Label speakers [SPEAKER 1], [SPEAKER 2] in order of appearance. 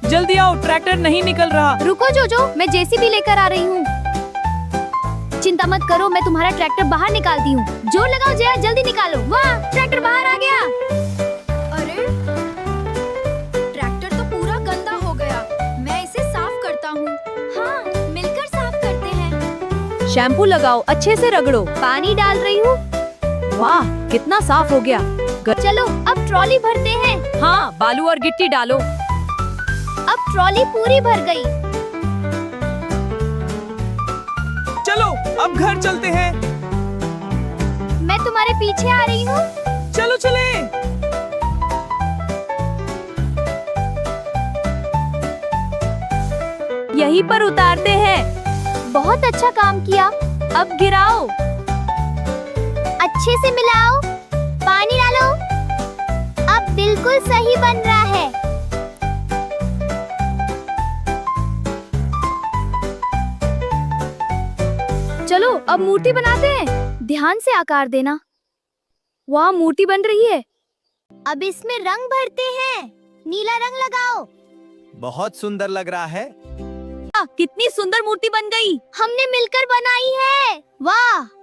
[SPEAKER 1] जल्दी आओ, ट्रैक्टर नहीं निकल रहा।
[SPEAKER 2] रुको जोजो, मैं जेसीबी लेकर आ रही हूँ। चिंता मत करो, मैं तुम्हारा ट्रैक्टर बाहर निकालती हूँ। जोर लगाओ जया, जल्दी निकालो। वाह, ट्रैक्टर बाहर आ गया।
[SPEAKER 3] अरे, ट्रैक्टर तो पूरा गंदा हो गया। मैं इसे साफ करता हूँ। हाँ, मिलकर साफ करते हैं।
[SPEAKER 4] शैम्पू लगाओ, अच्छे से रगड़ो।
[SPEAKER 2] पानी डाल रही हूँ।
[SPEAKER 4] वाह, कितना साफ हो गया।
[SPEAKER 2] चलो अब ट्रॉली भरते हैं।
[SPEAKER 4] हाँ, बालू और गिट्टी डालो।
[SPEAKER 2] अब ट्रॉली पूरी भर गई।
[SPEAKER 1] चलो अब घर चलते हैं।
[SPEAKER 2] मैं तुम्हारे पीछे आ रही हूँ।
[SPEAKER 1] चलो चले।
[SPEAKER 4] यहीं पर उतारते हैं।
[SPEAKER 2] बहुत अच्छा काम किया।
[SPEAKER 4] अब गिराओ।
[SPEAKER 2] अच्छे से मिलाओ। पानी डालो। अब बिल्कुल सही बन रहा है। चलो अब मूर्ति बनाते हैं। ध्यान से आकार देना। वाह, मूर्ति बन रही है। अब इसमें रंग भरते हैं। नीला रंग लगाओ।
[SPEAKER 5] बहुत सुंदर लग रहा है।
[SPEAKER 4] कितनी सुंदर मूर्ति बन गई।
[SPEAKER 2] हमने मिलकर बनाई है। वाह।